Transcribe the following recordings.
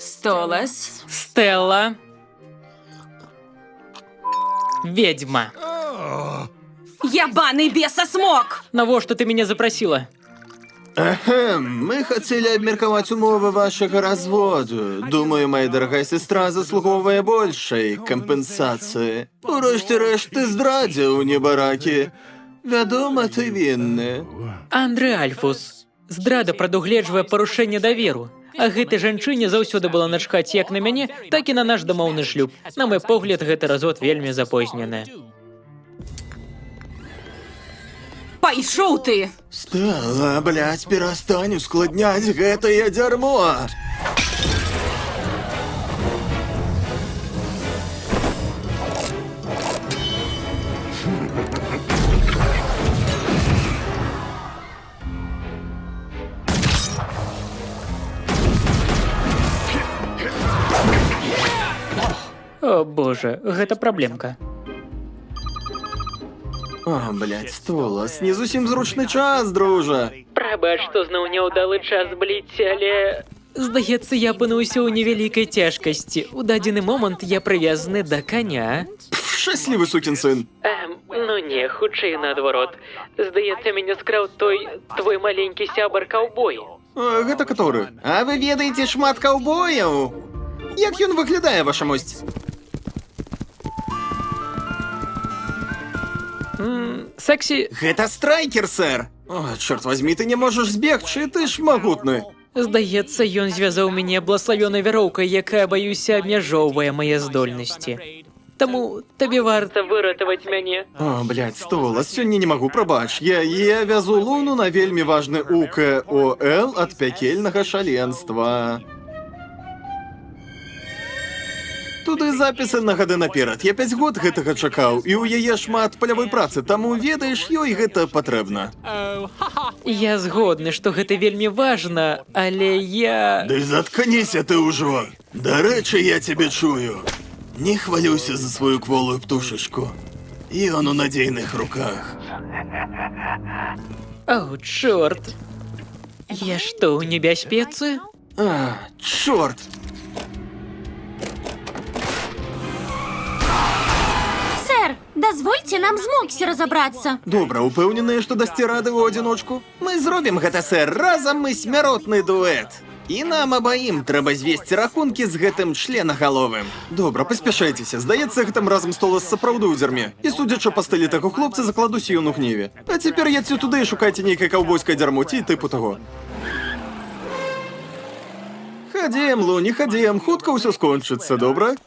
Столас. Стелла. Ведьма. Ябаный бесосмок! Навошта ты меня запросила? Мы хотели обмерковать умовы вашего разводу. Думаю, моя дорогая сестра заслуговує большей компенсації. Урешті-решт, ти здрадив, небараки. Вядома, ти винний. Андре Альфус. Здрада прадугледжвае парушэнне даверу. А гэтай жанчыне заўсёды было начхаць як на мяне, так і на наш дамоўны шлюб. На мой погляд, гэты развод вельмі запознены. Пайшоў ты! Стелла, блядь, перестань ускладняць гэтае дзярмо. О, боже, гэта праблемка. О, блядь, Столас, не зусім зручны час, дружа. Прабач, што зноў няўдалы час бліць, але... Здаецца, я апынуўся ў невялікай цяжкасці. У дадзены момант я прывязаны да каня. Шчаслівы сукін сын. Ну не, хутчэй наадварот. Здаецца, мяне скраў твой маленькі сябар-каўбой. Гэта каторы? А вы ведаеце шмат каўбояў? Як ён выглядае, ваша мосць? Сексі... Гэта страйкер, сэр. О, чорт возьми, ты не можаш збегчы, ты ж магутны. Здаецца, ён звязаў мяне блаславёнай вяроўкай, якая, баюся, абмяжоўвае мае здольнасці. Таму табе варта выратаваць мяне. О, блядь, Столас, сёння не магу, прабач. Я вязу Луну на вельмі важны УКОЛ ад пякельнага шаленства. Туды запісы на гады наперад. Я 5 год гэтага чакаў, і ў яе шмат палявой працы, таму, ведаеш, ёй гэта патрэбна. Я згодны, што гэта вельмі важна, але я... Ды заткніся ты ўжо. Дарэчы, я цябе чую. Не хвалюйся за сваю кволую птушачку. Ён у надзейных руках. Ау, чорт. Я што, ў небяспецы? А, чорт. Сэр, дазвольце нам з Моксі разабрацца. Добра, упэўненыя, што дасце рады ў адзіночку? Мы зробім гэта, сэр, разам мы смяротны дуэт. І нам абаім трэба звесці рахункі з гэтым членагаловым. Добра, паспяшайцеся, здаецца, гэтым разам Столас сапраўды ў дзярме. І судзячы па стылі таго хлопца, закладуся ён у гневе. А цяпер едзьце туды і шукайце нейкае каўбойскае дзярмо, ці тыпу таго. Хадзем, Луні, хадзем, хутка ўсё скончыцца, добра?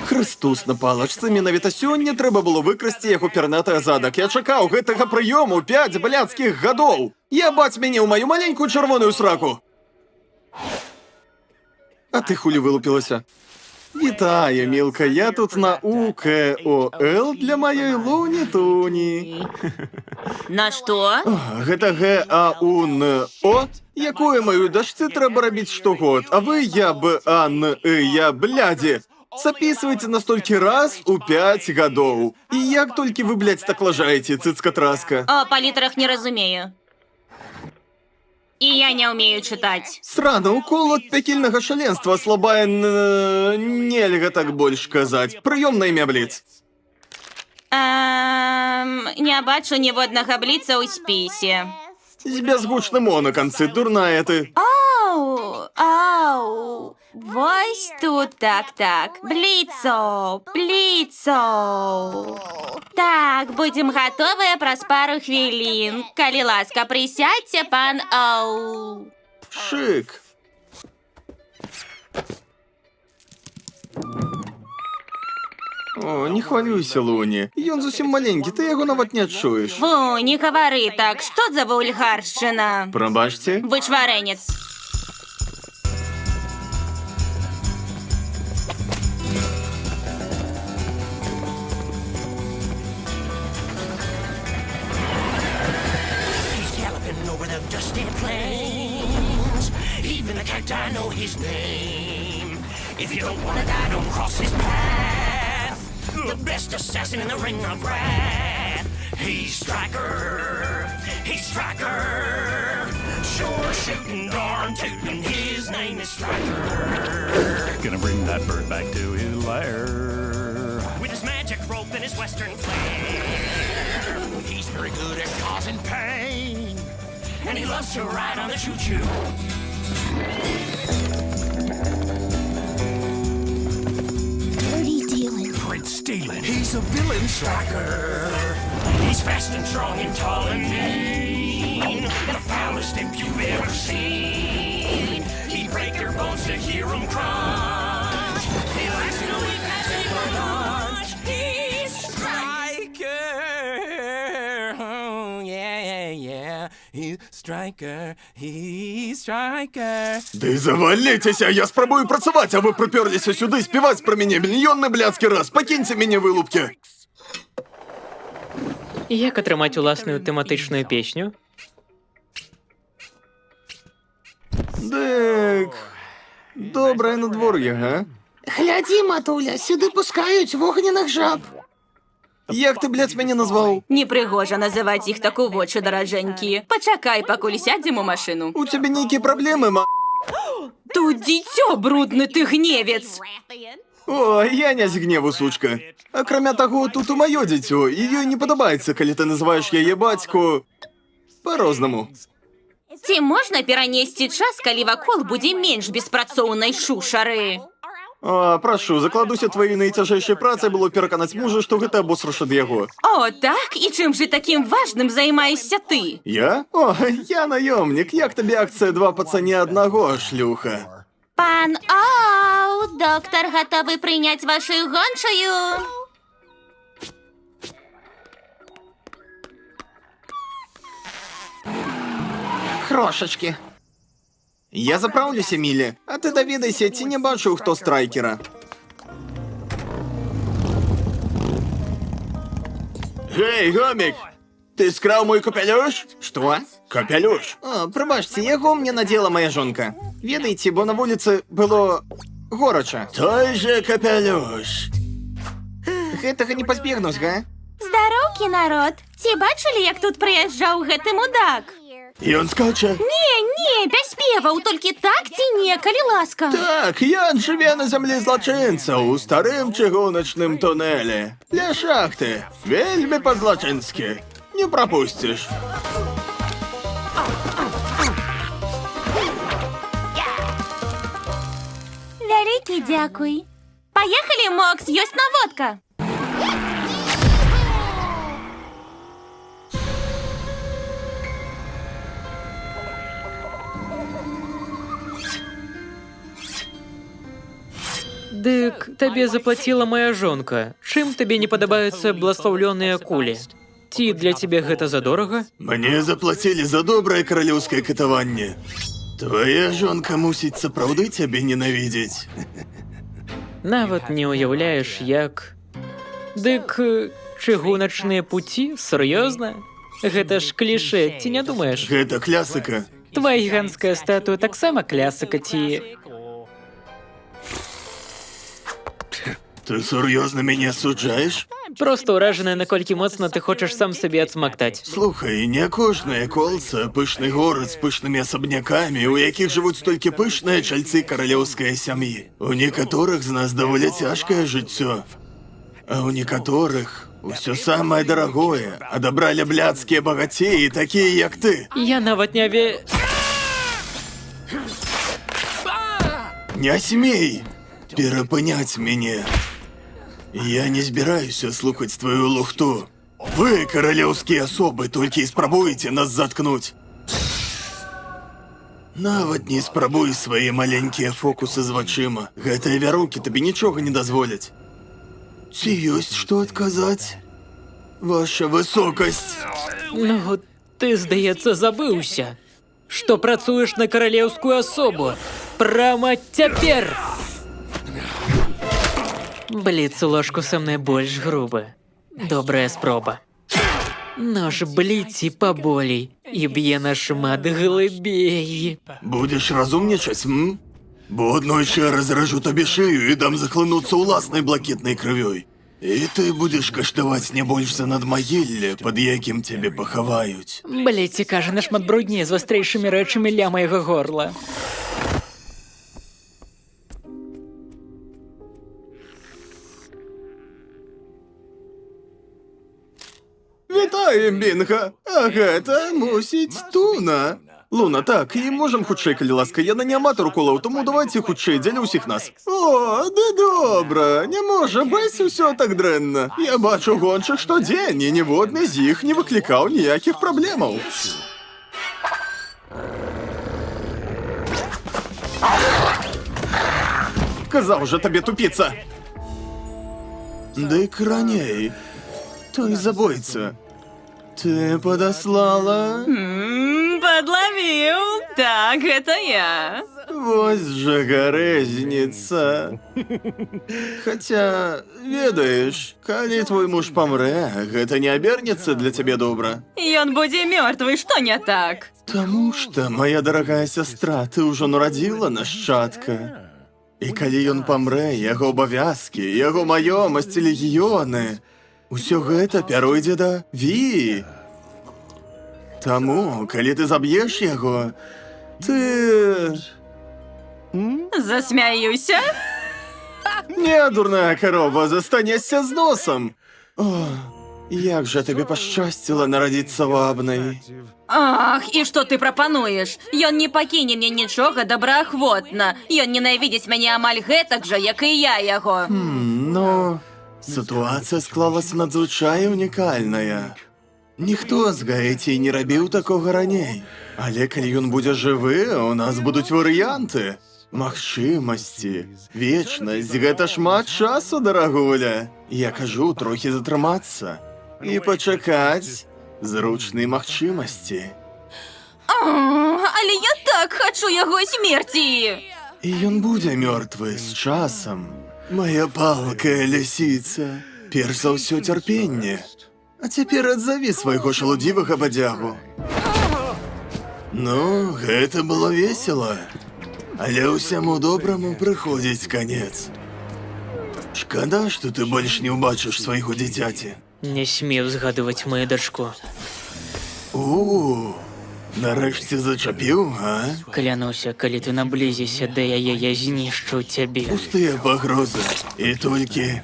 Хрыстус на палачцы, менавіта сёння трэба было выкрасці яго пернатае задак. Я чакаў гэтага прыёму 5 бляцкіх гадоў. Ябаць мяне ў маю маленькую чырвоную сраку. А ты хулі вылупілася? Вітаю, мілка, я тут на УКОЛ для маёй Луні-Туні. На што? Гэта ГАУНО, якую маю дачцы трэба рабіць штогод, а вы я блядзі. Записывайте на столькі раз у 5 гадоў. І як толькі вы, блядь, так лажаеце, цыцка-траска? О, па літарах не разумею. І я не ўмею чытаць. Срана, укол ад пякельнага шаленства слабая... Нельга так больш казаць. Прыём на імя бліц. Не бачу ніводнага бліца ў спісе. З бязгучным «о» на канцы, дурная ты. Ау, вось тут так. Бліцо. Так, будзем гатовыя праз пару хвілін. Калі ласка, прысядьце, пан Ау. Шик. О, не хвалюйся, Луні. Ён зусім маленькі, ти яго нават не адчуеш. Фу, не гавары так, што за вульгаршчына? Прабачце. Вычварэнец. Even the cacti know his name. If you don't wanna die, don't cross his path. The best assassin in the ring of wrath. He's Striker. Sure shooting, darn tootin'. His his name is Striker. Gonna bring that bird back to his lair. With his magic rope and his western flair. He's very good at causing pain. And he loves to ride on the choo-choo. Dirty dealing. Prince stealing. He's a villain striker. He's fast and strong and tall and mean. The foulest imp you've ever seen. He'd break your bones to hear him crunch. He likes to eat magic for lunch. He's Striker. Oh, yeah. He's Striker. He's Striker. Ды завалитеся, я спробую працаваць, а вы приперліся сюди співаць про мене мільйонны блядскі раз. Пакіньце мяне, вылупкі. Як атрымаць уласную тэматычную песню? Дык... Добрае надвор'е, га? Глядзі, матуля, сюди пускають вогняних жаб. Як ты, блядь, мяне назваў? Непригожа називати їх так у вочі, дороженькі. Почекай, покуль сядемо у машину. У тебе нейкі праблемы, ма... Тут дитё, брудный ты гневец. О, я не з гневу, сучка. Акрамя таго, тут у маё дзіцё, і ёй не падабаецца, калі ты называеш яе бацьку... па-рознаму. Ці можна перанесці час, калі вакол будзе менш беспрацоўнай шушары? А, прашу, закладуся тваёй найцяжэйшай працай было пераканаць мужа, што гэта абосраш ад яго. О, так? І чым же таким важным займаешся ты? Я? О, я наёмнік. Як табе акцыя 2 па цане аднаго, шлюха? Пан Оу, доктор готовы прийняти вашу гончую. Крошечки. Я запраўлюся, Мілі, а ты даведайся, ці не бачыў, хто страйкера. Гей, гомік! Ты скраў мой капелюш? Што? Капелюш? О, прабачце, яго мне надзела моя жонка. Ведаеце, бо на вуліцы было... горача. Той же капелюш. Гэтага не пазбегнуць, га? Здароўкі, народ. Ці бачылі, як тут прыязджаў гэты мудак? Ён скача? Не, без спеваў, толькі так ці не, калі ласка. Так, ён жыве на зямлі злачынцаў у старым чыгуначным тунэлі. Ля шахты. Вельмі па-злачынскі. Не прапусціш. Вялікі дзякуй. Паехалі, Мокс, ёсць наводка. Дык, табе заплаціла моя жонка. Чым табе не падабаюцца бласлаўлёныя кулі? Ці для цябе гэта задорага? Мне заплацілі за добрае каралеўскае катаванне. Твая жонка мусіць сапраўды цябе ненавідзець. Нават не ўяўляеш, як... Дык, чыгуначныя пуці? Сур'ёзна? Гэта ж кліше, ці не думаеш? Гэта клясыка. Твая гіганцкая статуя таксама клясыка, ці... Ты сур'ёзна мяне асуджаеш? Проста ўражаная, наколькі моцна ты хочаш сам сабе адсмактаць. Слухай, не кожнае колца, пышны горад з пышнымі асабнякамі, у якіх жывуць толькі пышныя чальцы каралеўскай сям'і. У некаторых з нас даволі цяжкае жыццё. А ў некаторых усё самае дарагое адабралі блядскія багацеі, такія як ты. Я нават не Не смей перапыняць мяне. Я не збіраюся слухаць твою лухту. Вы, каралеўскія асобы, толькі і спрабуеце нас заткнуць. Нават не спрабуй свае маленькія фокусы з вачыма. Гэтыя вяроўкі табе нічога не дазволяць. Ці ёсць што адказаць? Ваша высокасць. Ну, ты, здаецца, забыўся, што працуеш на каралеўскую асобу. Прама цяпер! Бліц у ложку са мной больш грубы. Добрая спроба. Нож бліці паболей і б'е на шмат глыбей. Будеш разумнічаць, м? Бо аднойчы я разражу табе шыю і дам захлынуцца ўласнай блакітнай крывёй. І ты будеш каштаваць не больш за надмагілле, пад якім цябе пахаваюць. Бліці кажа нашмат брудней з вастрэйшымі рэчамі ля майго горла. Вітаємо, Бінго! А гэта, мусіць, Туна. Луна, так, і можем хутчэй, калі ласка. Яна не аматар уколаў, тому давайте хутчэй дзеля ўсіх нас. О, да добра, не можа быць усё так дрэнна. Я бачу гоншых штодзень, і ніводны з іх не выклікаў ніякіх праблемаў. Казаў жа табе тупіца. Дык раней. Той забойца. Ты подослала? Подловил. Так, это я. Вось жа гарэзніца. Хаця, ведаеш, калі твой муж памрэ, гэта не абернецца для цябе добра. Ён будзе мёртвы, што не так? Таму што, моя дарагая сястра, ты ўжо нарадзіла нашчадка. І калі ён памрэ, яго абавязкі, яго маёмасць, легіёны, усё гэта пяройдзе да Ви. Таму, калі ты заб'еш яго, ты... Засмяюся? Не, дурная карова, застанешся з носам. О, як жа табе пашчасціла нарадзіцца вабнай. Ах, і што ты прапануеш? Ён не пакіне мне нічога добраахвотна. Ён ненавідзіць мяне амаль гэтак жа, як і я яго. Ну, сітуацыя склалася надзвычай унікальная. Ніхто з Гаэці не рабіў такога раней. Але калі ён будзе жывы, у нас будуць варыянты. Магчымасці, вечнасць, гэта шмат часу, дарагуля. Я кажу, трохі затрымацца. І пачакаць зручнай магчымасці. Але я так хачу яго смерці. І ён будзе мёртвы з часам. Моя палкая лясіца. Перш за ўсё цярпенне. А цяпер адзаві свайго шалудзівага бадзягу. Ну, гэта было весела. Але ўсяму добраму прыходзіць канец. Шкада, што ты больш не ўбачыш свайго дзіцяці. Не смеў згадваць мою дачку. Нарэшце зачапіў, а? Клянуся, калі ты наблізіся да яе, я знішчу цябе. Пустыя пагрозы. І толькі...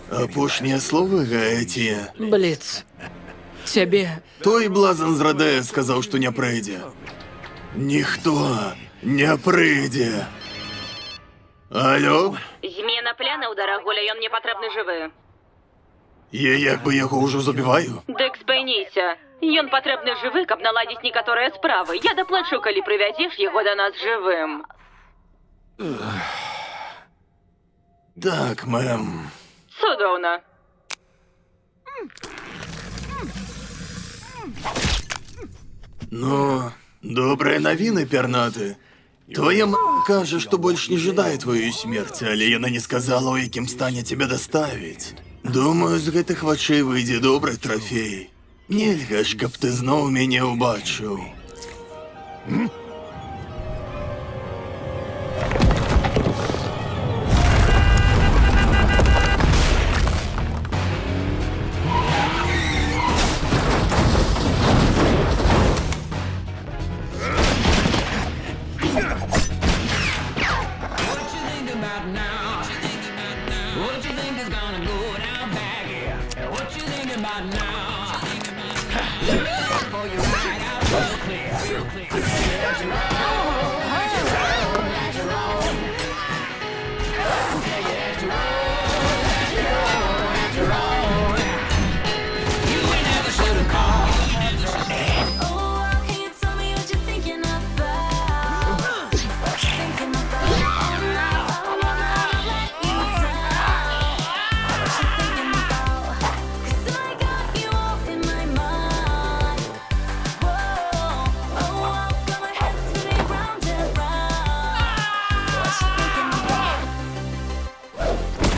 апошнія словы, Гаэці. Бліц, цябе... Той блазан з Радэя сказаў, што не прыйдзе. Ніхто не прыйдзе. Алло? Змена планаў, дарагуля, ён мне патрэбны жывы. Я як бы яго ўжо забіваю? Дык спыніся. Ён патрэбны жывы, каб наладзіць некаторыя справы. Я даплачу, калі прывязеш яго да нас жывым. Так, мэм. Цудоўна. Ну, добрыя навіны, пернаты. Твоя кажа, што больш не жадае тваёй смерці, але яна не сказала, у якім стане цябе даставіць. Думаю, з гэтых вачэй выйдзе добры трафей. Нельга ж, каб ты зноў мяне ўбачыў.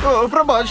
О, пробач.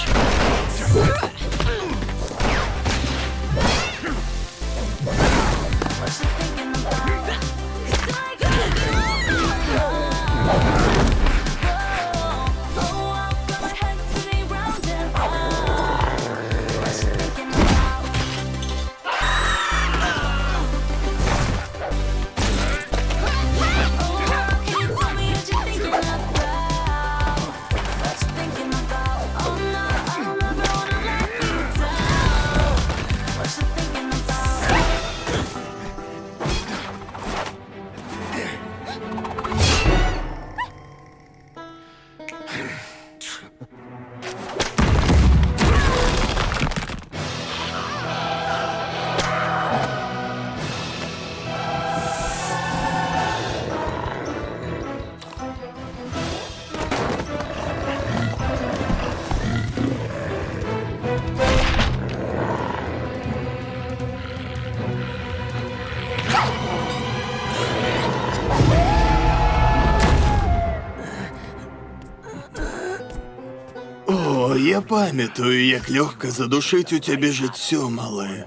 Я пам'ятаю, як легко задушить у тебе життя, мале.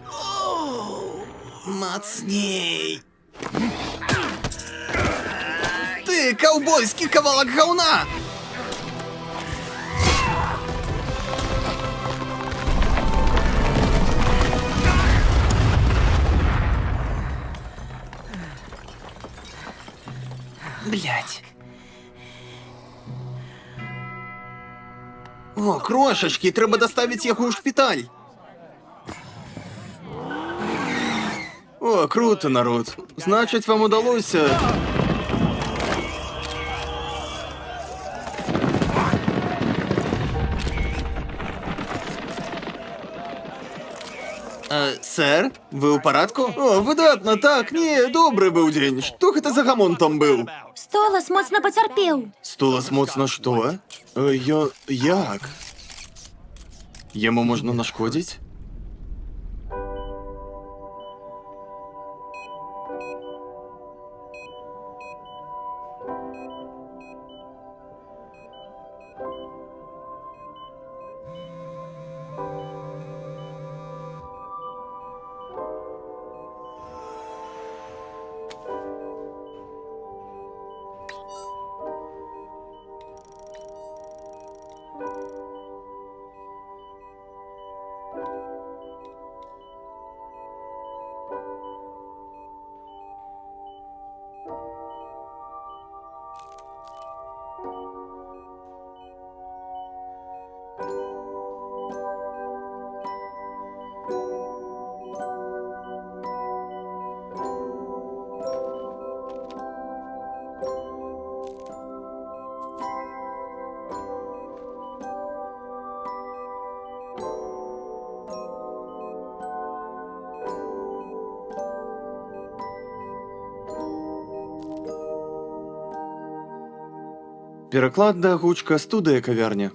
Мацней. Ти ковбойський кавалок говна! Блять. О, крошечки, треба доставити його у шпиталь. О, круто, народ. Значить, вам удалося. Сэр, ви у порядку? О, видатно, так, ні, добрий був день. Що це за гамон там був? Столас моцно потерпів. Столас моцно що? Як? Йому можна нашкодити? Переклад да гучка, студія кав'ярня.